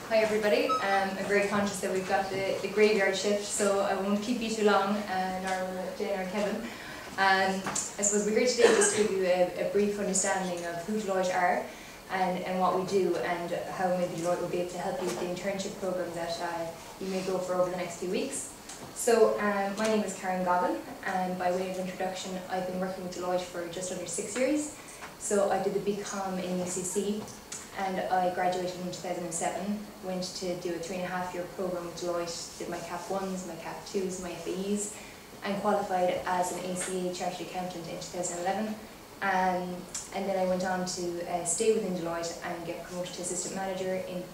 Hi everybody. I'm very conscious that we've got the graveyard shift, so I won't keep you too long, nor will Jane or Kevin. I suppose we're here today just to give you a brief understanding of who Deloitte are and what we do, and how maybe Deloitte will be able to help you with the internship program that you may go for over the next few weeks. So my name is Karen Goggin, and by way of introduction, I've been working with Deloitte for just under 6 years. So I did the BCom in UCC, and I graduated in 2007, went to do a 3.5-year program with Deloitte, did my CAP 1s, my CAP 2s, my FAEs, and qualified as an ACA Chartered Accountant in 2011. And then I went on to stay within Deloitte and get promoted to Assistant Manager in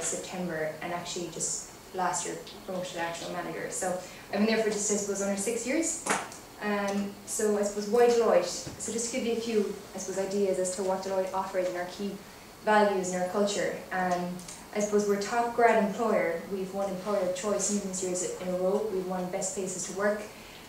September, and actually just last year promoted to Actual Manager. So I've been there for just, I suppose, under 6 years. So I suppose, why Deloitte? So just to give you a few, I suppose, ideas as to what Deloitte offers and our key values and our culture. I suppose we're a top grad employer. We've won Employer of Choice numerous years in a row. We've won Best Places to Work.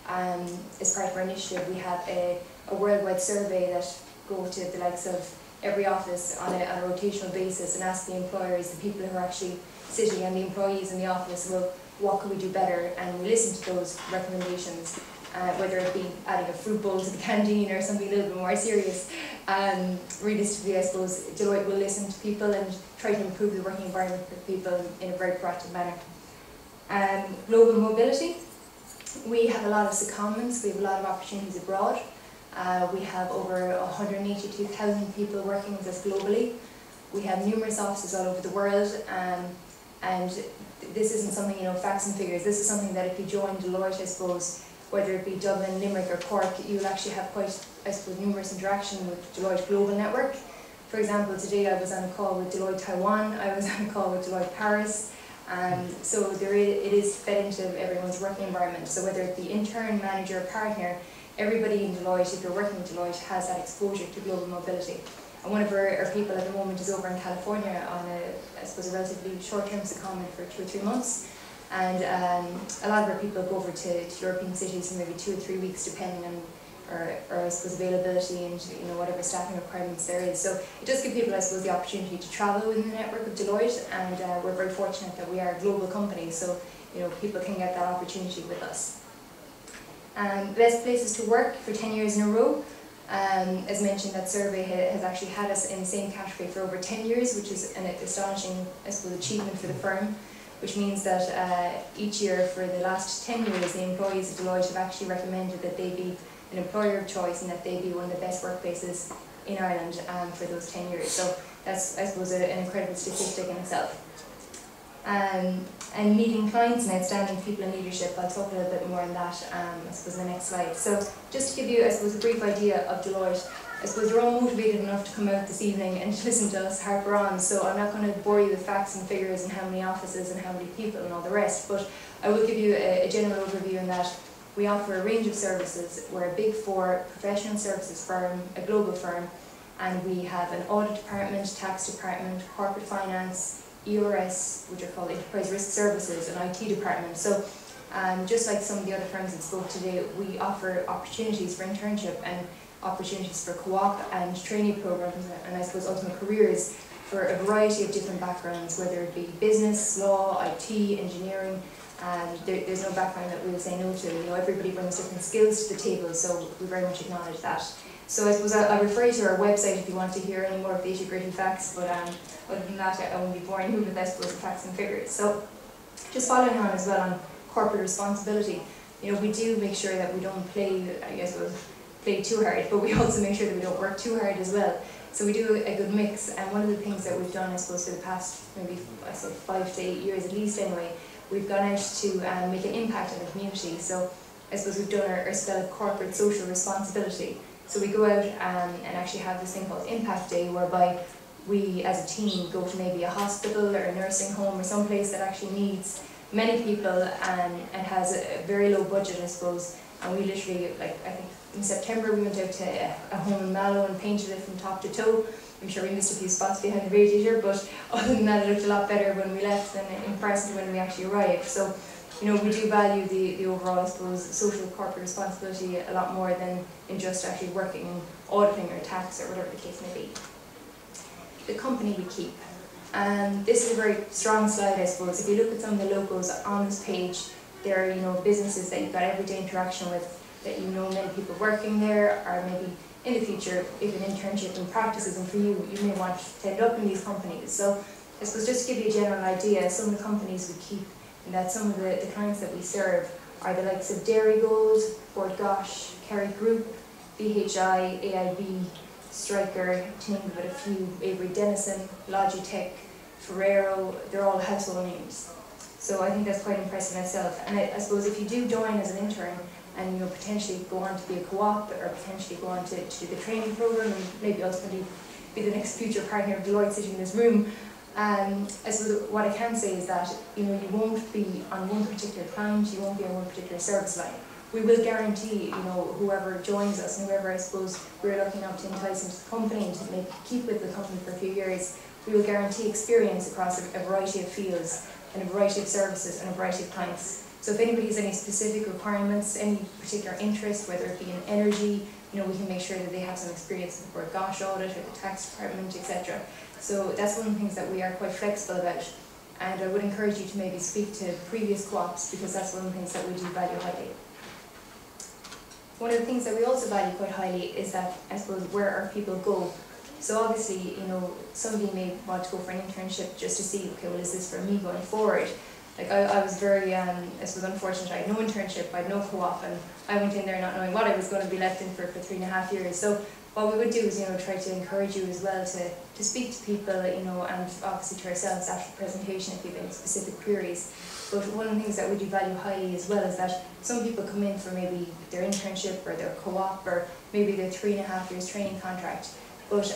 As part of our initiative, we have a worldwide survey that goes to the likes of every office on a rotational basis and ask the employers, the people who are actually sitting, and the employees in the office, well, what could we do better? And we listen to those recommendations, whether it be adding a fruit bowl to the canteen or something a little bit more serious. Realistically, I suppose Deloitte will listen to people and try to improve the working environment for people in a very proactive manner. Global mobility. We have a lot of secondments, we have a lot of opportunities abroad. We have over 182,000 people working with us globally. We have numerous offices all over the world, and this isn't something, facts and figures. This is something that if you join Deloitte, I suppose, whether it be Dublin, Limerick or Cork, you'll actually have quite, I suppose, numerous interaction with Deloitte Global Network. For example, today I was on a call with Deloitte Taiwan, I was on a call with Deloitte Paris, so it is fed into everyone's working environment. So whether it be intern, manager, partner, everybody in Deloitte, if you're working with Deloitte, has that exposure to global mobility. And one of our people at the moment is over in California on I suppose, a relatively short-term secondment for 2 or 3 months. And a lot of our people go over to European cities for maybe 2 or 3 weeks, depending on our I suppose, availability and whatever staffing requirements there is. So it does give people, I suppose, the opportunity to travel within the network of Deloitte, and we're very fortunate that we are a global company, so people can get that opportunity with us. Best Places to Work for 10 years in a row. As mentioned, that survey has actually had us in the same category for over 10 years, which is an astonishing, I suppose, achievement for the firm. Which means that each year for the last 10 years, the employees of Deloitte have actually recommended that they be an employer of choice and that they be one of the best workplaces in Ireland for those 10 years. So that's, I suppose, an incredible statistic in itself. And meeting clients and outstanding people in leadership, I'll talk a little bit more on that, I suppose, in the next slide. So just to give you, I suppose, a brief idea of Deloitte, I suppose you're all motivated enough to come out this evening and to listen to us harper on, so I'm not going to bore you with facts and figures and how many offices and how many people and all the rest, but I will give you a general overview in that we offer a range of services. We're a Big 4 professional services firm, a global firm, and we have an audit department, tax department, corporate finance, ERS, which are called enterprise risk services, and IT department. So just like some of the other firms that spoke today, we offer opportunities for internship and opportunities for co-op and trainee programs, and I suppose ultimate careers for a variety of different backgrounds, whether it be business, law, IT, engineering. There's no background that we will say no to. Everybody brings different skills to the table, so we very much acknowledge that. So I suppose I'll refer you to our website if you want to hear any more of the nitty-gritty facts, but other than that, I won't be boring you with, I suppose, the facts and figures. So just following on as well on corporate responsibility, we do make sure that we don't play too hard, but we also make sure that we don't work too hard as well. So we do a good mix, and one of the things that we've done, I suppose, for the past maybe 5 to 8 years at least anyway, we've gone out to make an impact in the community. So I suppose we've done our spell of corporate social responsibility. So we go out and actually have this thing called Impact Day, whereby we as a team go to maybe a hospital or a nursing home or someplace that actually needs many people and has a very low budget, I suppose. And we literally, I think in September we went out to a home in Mallow and painted it from top to toe. I'm sure we missed a few spots behind the radiator, but other than that it looked a lot better when we left than in person when we actually arrived. So, we do value the overall, I suppose, social corporate responsibility a lot more than in just actually working in auditing or tax or whatever the case may be. The company we keep. And this is a very strong slide, I suppose. If you look at some of the logos on this page, there are businesses that you've got everyday interaction with, that many people working there, or maybe in the future, if an internship and practice isn't for you, you may want to end up in these companies. So I suppose just to give you a general idea, some of the companies we keep, and that some of the clients that we serve are the likes of Dairy Gold, Fort Gosh, Kerry Group, BHI, AIB, Stryker, to name but a few, Avery Dennison, Logitech, Ferrero, they're all household names. So I think that's quite impressive in itself. And I suppose if you do join as an intern, and potentially go on to be a co-op, or potentially go on to do the training program, and maybe ultimately be the next future partner of Deloitte sitting in this room. I suppose what I can say is that you won't be on one particular client, you won't be on one particular service line. We will guarantee whoever joins us, and whoever I suppose we're looking up to entice into the company and to keep with the company for a few years, we will guarantee experience across a variety of fields and a variety of services and a variety of clients. So if anybody has any specific requirements, any particular interest, whether it be in energy, we can make sure that they have some experience with the Fort Gosh audit or the tax department, etc. So that's one of the things that we are quite flexible about. And I would encourage you to maybe speak to previous co-ops, because that's one of the things that we do value highly. One of the things that we also value quite highly is that, I suppose, where our people go. So obviously, somebody may want to go for an internship just to see, okay, well, is this for me going forward? Like I was very, I suppose, unfortunate. I had no internship, I had no co-op, and I went in there not knowing what I was going to be left in for 3.5 years. So what we would do is, try to encourage you as well to speak to people, and obviously to ourselves after the presentation if you have any specific queries. But one of the things that we do value highly as well is that some people come in for maybe their internship or their co-op or maybe their 3.5 years training contract. But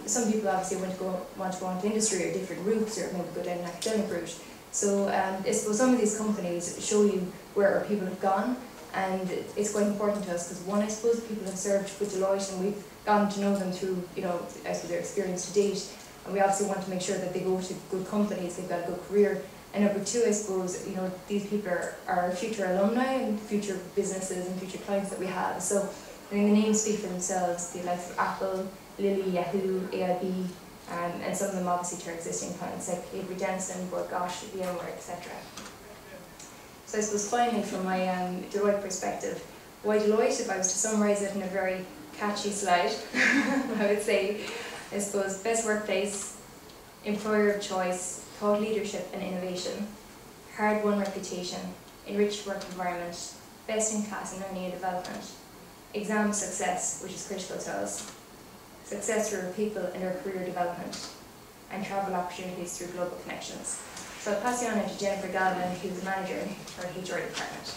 some people obviously want to go into industry or different routes, or maybe go down an academic route. So I suppose some of these companies show you where our people have gone, and it's quite important to us because, one, I suppose people have served with Deloitte and we've gotten to know them through, I suppose, their experience to date, and we obviously want to make sure that they go to good companies, they've got a good career. And number two, I suppose, these people are future alumni and future businesses and future clients that we have. So I think the names speak for themselves, the likes of Apple, Lilly, Yahoo, AIB, and some of them obviously to our existing clients like Avery Dennison, Fort Gosh, VMware, etc. So I suppose finally, from my Deloitte perspective, why Deloitte? If I was to summarise it in a very catchy slide, I would say, I suppose, best workplace, employer of choice, thought leadership and innovation, hard-won reputation, enriched work environment, best in class in learning and development, exam success, which is critical to us, success for our people and their career development, and travel opportunities through global connections. So I'll pass you on to Jennifer Galvin, who's the manager in our HR department.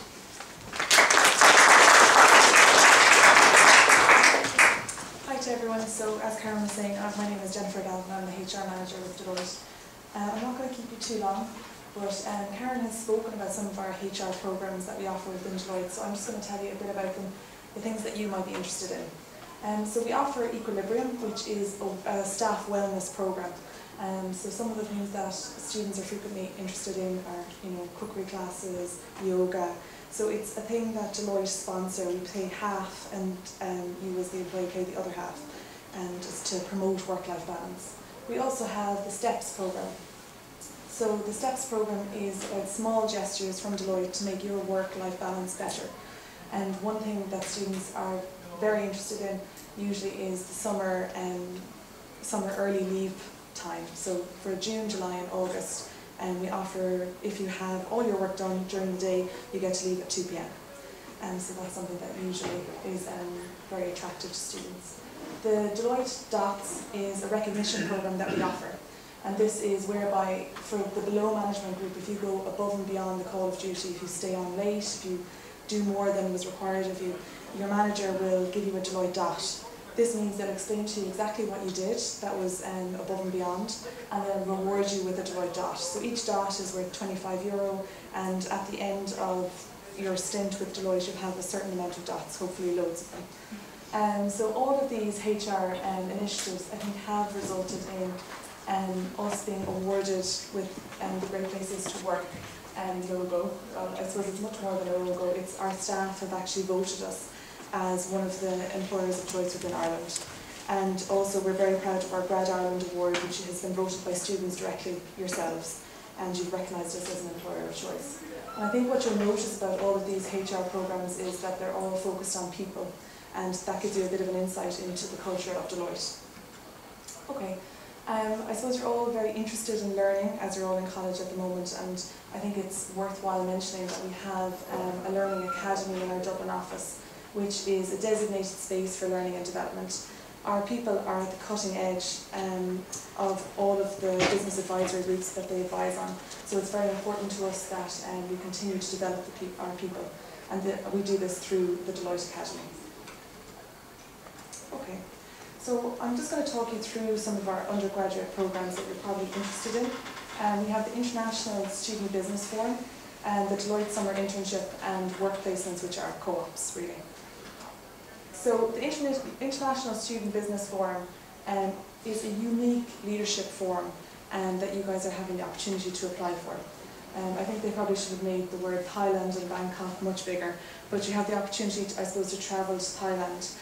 Hi to everyone. So as Karen was saying, my name is Jennifer Galvin. I'm the HR manager with Deloitte. I'm not going to keep you too long, but Karen has spoken about some of our HR programs that we offer within Deloitte, so I'm just going to tell you a bit about them, the things that you might be interested in. So we offer Equilibrium, which is a staff wellness program. So some of the things that students are frequently interested in are, cookery classes, yoga. So it's a thing that Deloitte sponsor. We pay half, and you as the employee pay the other half, and just to promote work-life balance. We also have the STEPS program. So the STEPS program is about small gestures from Deloitte to make your work-life balance better. And one thing that students are very interested in usually is the summer early leave time. So for June, July and August, we offer, if you have all your work done during the day, you get to leave at 2 p.m. So that's something that usually is very attractive to students. The Deloitte DOTS is a recognition program that we offer. And this is whereby, for the below management group, if you go above and beyond the call of duty, if you stay on late, if you do more than was required of you, your manager will give you a Deloitte DOT. This means they'll explain to you exactly what you did that was above and beyond, and they'll reward you with a Deloitte DOT. So each DOT is worth €25, and at the end of your stint with Deloitte, you'll have a certain amount of DOTs, hopefully loads of them. So all of these HR initiatives, I think, have resulted in us being awarded with the Great Places to Work logo. I suppose it's much more than a logo. It's our staff have actually voted us as one of the employers of choice within Ireland. And also we're very proud of our Grad Ireland Award, which has been voted by students directly yourselves, and you've recognised us as an employer of choice. And I think what you'll notice about all of these HR programmes is that they're all focused on people, and that gives you a bit of an insight into the culture of Deloitte. Okay, I suppose you're all very interested in learning as you're all in college at the moment, and I think it's worthwhile mentioning that we have a learning academy in our Dublin office, which is a designated space for learning and development. Our people are at the cutting edge of all of the business advisory routes that they advise on, so it's very important to us that we continue to develop our people, and we do this through the Deloitte Academy. Okay, so I'm just going to talk you through some of our undergraduate programs that you're probably interested in. We have the International Student Business Forum, and the Deloitte Summer Internship and Work Placements, which are co-ops, really. So the International Student Business Forum is a unique leadership forum that you guys are having the opportunity to apply for. I think they probably should have made the word Thailand and Bangkok much bigger, but you have the opportunity, I suppose, to travel to Thailand.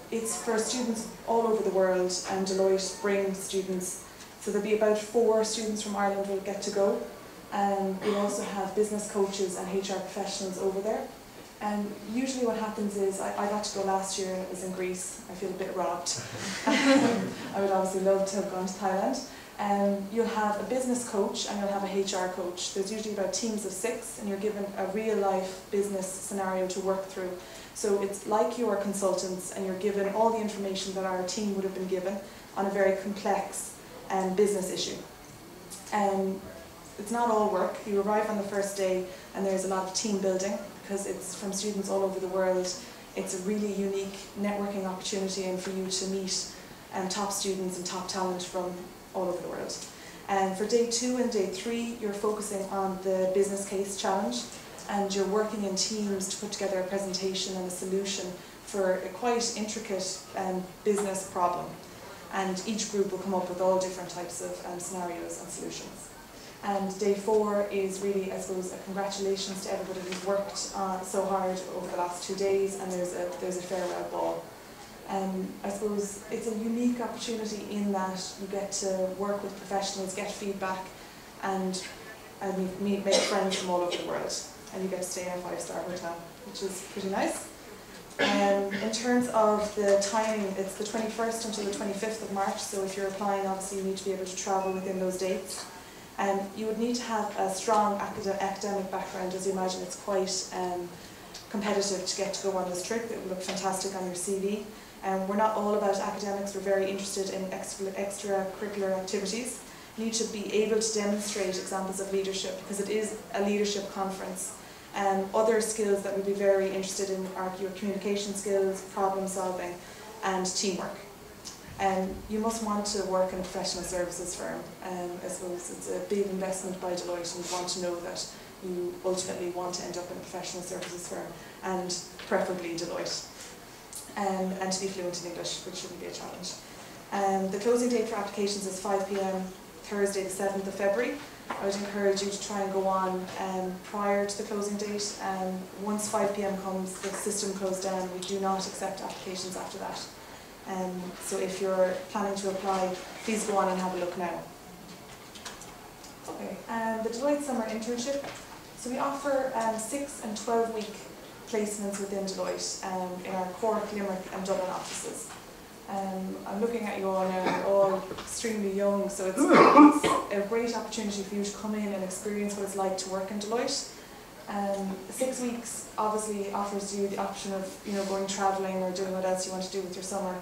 It's for students all over the world, and Deloitte brings students. So there'll be about 4 students from Ireland will get to go. We'll also have business coaches and HR professionals over there. And usually what happens is, I got to go last year and it was in Greece. I feel a bit robbed. I would obviously love to have gone to Thailand. You'll have a business coach and you'll have a HR coach. There's usually about teams of 6, and you're given a real life business scenario to work through. So it's like you are consultants, and you're given all the information that our team would have been given on a very complex business issue. It's not all work. You arrive on the first day and there's a lot of team building, because it's from students all over the world. It's a really unique networking opportunity, and for you to meet top students and top talent from all over the world. And for day 2 and day 3, you're focusing on the business case challenge, and you're working in teams to put together a presentation and a solution for a quite intricate business problem. And each group will come up with all different types of scenarios and solutions. And day 4 is really, I suppose, a congratulations to everybody who's worked so hard over the last 2 days, and there's a farewell ball. I suppose it's a unique opportunity in that you get to work with professionals, get feedback, and make friends from all over the world. And you get to stay in a 5-star hotel, which is pretty nice. In terms of the timing, it's the 21st until the 25th of March, so if you're applying, obviously you need to be able to travel within those dates. You would need to have a strong academic background. As you imagine, it's quite competitive to get to go on this trip. It would look fantastic on your CV. We're not all about academics, we're very interested in extracurricular activities. You need to be able to demonstrate examples of leadership, because it is a leadership conference. Other skills that we'd be very interested in are your communication skills, problem solving, and teamwork. You must want to work in a professional services firm. I suppose it's a big investment by Deloitte, and you want to know that you ultimately want to end up in a professional services firm, and preferably Deloitte. And to be fluent in English, which shouldn't be a challenge. The closing date for applications is 5 p.m. Thursday the 7th of February. I would encourage you to try and go on prior to the closing date. Once 5 p.m. comes, the system closed down. We do not accept applications after that. So if you're planning to apply, please go on and have a look now. Okay, the Deloitte Summer Internship. So we offer 6 and 12-week placements within Deloitte in our Cork, Limerick and Dublin offices. I'm looking at you all now, you're all extremely young, so it's a great opportunity for you to come in and experience what it's like to work in Deloitte. 6 weeks obviously offers you the option of going travelling or doing what else you want to do with your summer.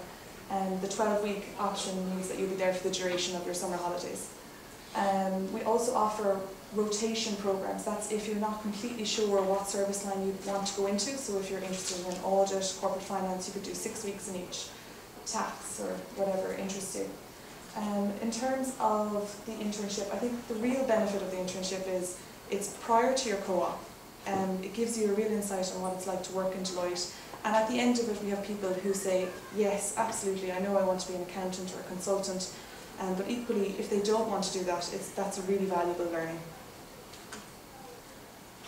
The 12-week option means that you'll be there for the duration of your summer holidays. We also offer rotation programs. That's if you're not completely sure what service line you want to go into. So if you're interested in audit, corporate finance, you could do 6 weeks in each. Tax or whatever interests you. In terms of the internship, I think the real benefit of the internship is it's prior to your co-op. It gives you a real insight on what it's like to work in Deloitte. And at the end of it, we have people who say, yes, absolutely, I know I want to be an accountant or a consultant. But equally, if they don't want to do that, that's a really valuable learning.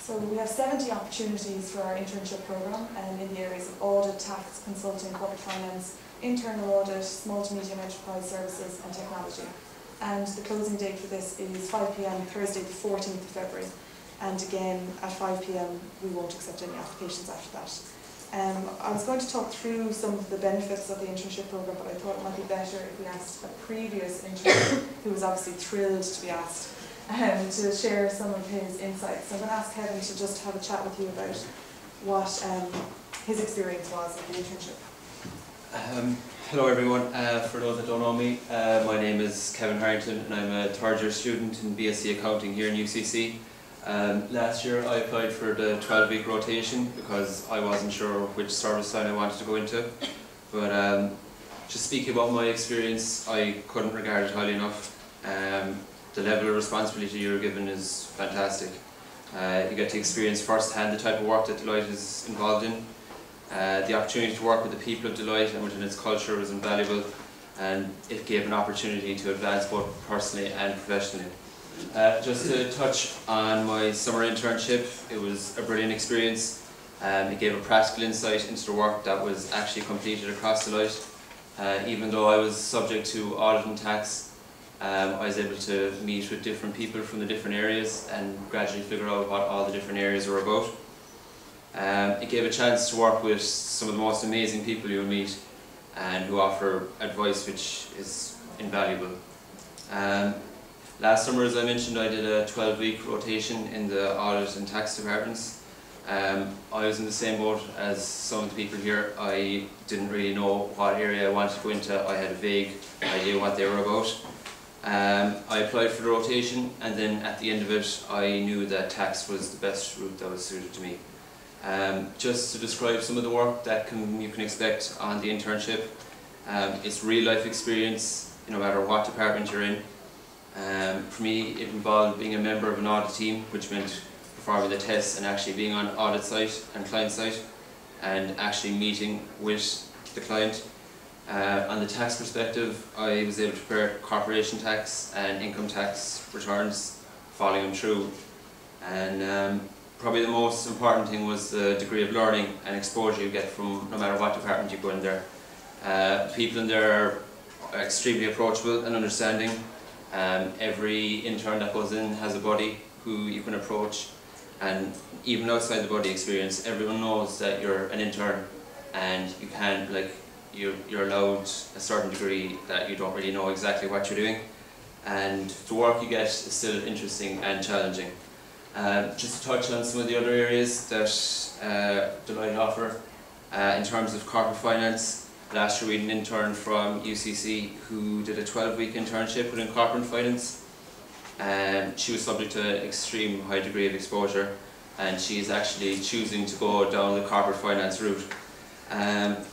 So we have 70 opportunities for our internship programme in the areas of audit, tax, consulting, corporate finance, internal audit, small to medium enterprise services and technology. And the closing date for this is 5 p.m. Thursday the 14th of February. And again, at 5 p.m. we won't accept any applications after that. I was going to talk through some of the benefits of the internship programme, but I thought it might be better if we asked a previous intern, who was obviously thrilled to be asked, to share some of his insights. So I'm going to ask Kevin to just have a chat with you about what his experience was of the internship. Hello everyone, for those that don't know me, my name is Kevin Harrington and I'm a third year student in BSc Accounting here in UCC. Last year I applied for the 12-week rotation because I wasn't sure which service line I wanted to go into. But just speaking about my experience, I couldn't regard it highly enough. The level of responsibility you're given is fantastic. You get to experience firsthand the type of work that Deloitte is involved in. The opportunity to work with the people of Deloitte and within its culture was invaluable, and it gave an opportunity to advance both personally and professionally. Just to touch on my summer internship, it was a brilliant experience. It gave a practical insight into the work that was actually completed across Deloitte. Even though I was subject to audit and tax, I was able to meet with different people from the different areas and gradually figure out what all the different areas were about. It gave a chance to work with some of the most amazing people you'll meet and who offer advice which is invaluable. Last summer, as I mentioned, I did a 12-week rotation in the audit and tax departments. I was in the same boat as some of the people here. I didn't really know what area I wanted to go into. I had a vague idea what they were about. I applied for the rotation, and then at the end of it I knew that tax was the best route that was suited to me. Just to describe some of the work that you can expect on the internship, it's real life experience no matter what department you're in. For me it involved being a member of an audit team, which meant performing the tests and actually being on audit site and client site and actually meeting with the client. On the tax perspective, I was able to prepare corporation tax and income tax returns, following them through, and probably the most important thing was the degree of learning and exposure you get from no matter what department you go in there. People in there are extremely approachable and understanding. Every intern that goes in has a buddy who you can approach, and even outside the buddy experience, everyone knows that you're an intern and you can't, you're allowed a certain degree that you don't really know exactly what you're doing, and the work you get is still interesting and challenging. Just to touch on some of the other areas that Deloitte offer, in terms of corporate finance, last year we had an intern from UCC who did a 12-week internship within corporate finance. She was subject to an extreme high degree of exposure, and she is actually choosing to go down the corporate finance route.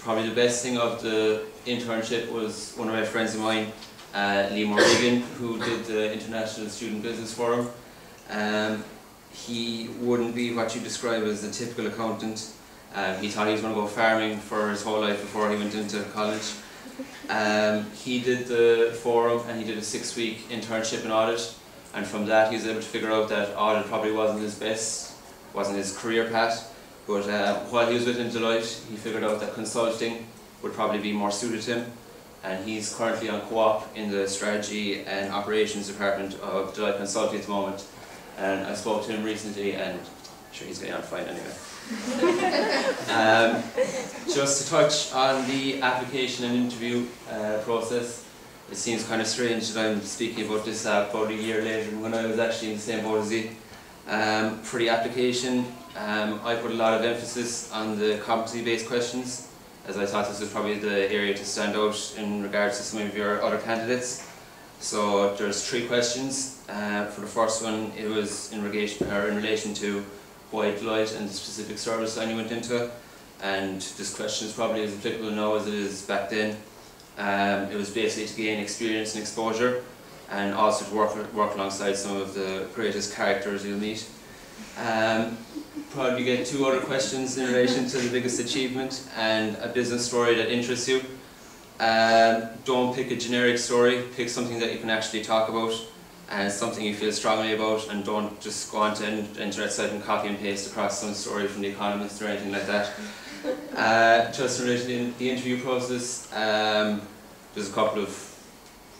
Probably the best thing of the internship was one of my friends of mine, Lee Morrigan, who did the International Student Business Forum. He wouldn't be what you describe as a typical accountant. He thought he was going to go farming for his whole life before he went into college. He did the forum and he did a 6-week internship in audit, and from that he was able to figure out that audit probably wasn't his best, wasn't his career path, but while he was within Deloitte he figured out that consulting would probably be more suited to him, and he's currently on co-op in the strategy and operations department of Deloitte Consulting at the moment. And I spoke to him recently, and I'm sure he's getting on fine anyway. Just to touch on the application and interview process, it seems kind of strange that I'm speaking about this about a year later when I was actually in the same boat as he. For the application, I put a lot of emphasis on the competency-based questions, as I thought this was probably the area to stand out in regards to some of your other candidates. So there's 3 questions. For the first one, it was in relation to why Deloitte and the specific service line you went into, and this question is probably as applicable now as it is back then. It was basically to gain experience and exposure, and also to work alongside some of the greatest characters you'll meet. Probably get 2 other questions in relation to the biggest achievement and a business story that interests you. Don't pick a generic story, pick something that you can actually talk about. and it's something you feel strongly about, and don't just go onto the internet site and copy and paste across some story from The Economist or anything like that. Just related to the interview process, there's a couple of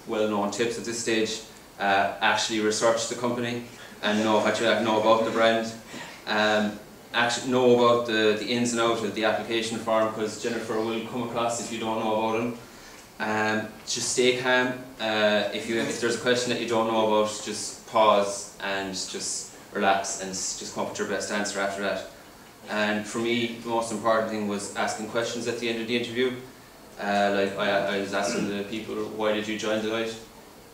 well-known tips at this stage. Actually research the company and know what you know about the brand. Actually know about the ins and outs of the application form, because Jennifer will come across if you don't know about them. Just stay calm. If there's a question that you don't know about, just pause and just relax and just come up with your best answer after that. And for me, the most important thing was asking questions at the end of the interview. Like I was asking the people, why did you join Deloitte?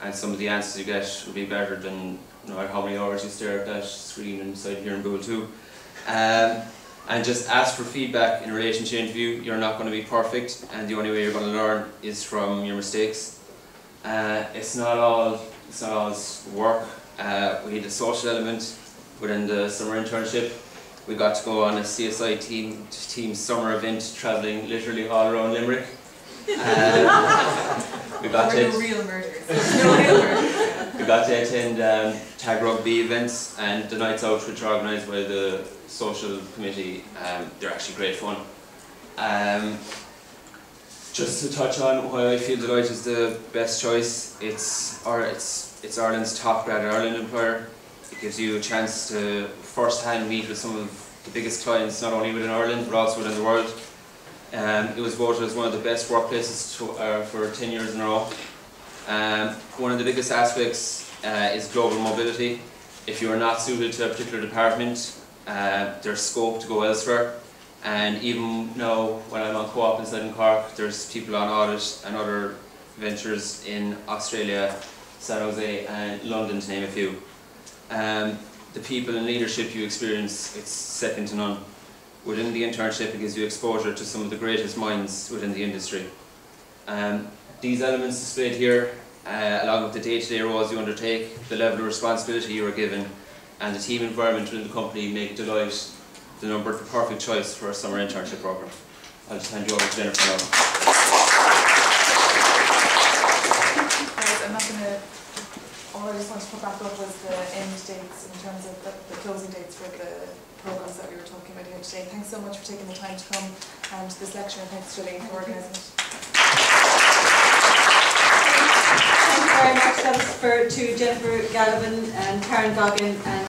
And some of the answers you get will be better than no matter how many hours you stare at that screen inside here in Google 2. And just ask for feedback in relation to the interview. You're not going to be perfect, and the only way you're going to learn is from your mistakes. It's not all work. We had a social element within the summer internship. We got to go on a CSI team summer event, travelling literally all around Limerick. We got to attend tag rugby events and the nights out, which are organised by the social committee. They're actually great fun. Just to touch on why I feel Deloitte is the best choice, it's Ireland's top grad Ireland employer. It gives you a chance to first-hand meet with some of the biggest clients, not only within Ireland but also within the world. It was voted as one of the best workplaces for 10 years in a row. One of the biggest aspects is global mobility. If you are not suited to a particular department, there's scope to go elsewhere. And even now, when I'm on co-op inside in Cork, there's people on audit and other ventures in Australia, San Jose and London, to name a few. The people and leadership you experience, it's second to none. Within the internship, it gives you exposure to some of the greatest minds within the industry. These elements displayed here, along with the day-to-day roles you undertake, the level of responsibility you are given, and the team environment within the company, make Deloitte the perfect choice for a summer internship program. I'll just hand you over to Jennifer now. Guys, I'm not going to. All I just want to put back up was the end dates in terms of the closing dates for the programs that we were talking about here today. Thanks so much for taking the time to come and to this lecture, and thanks Julie for organising it. Thank you very much. That was to Jennifer Gallivan and Karen Goggin and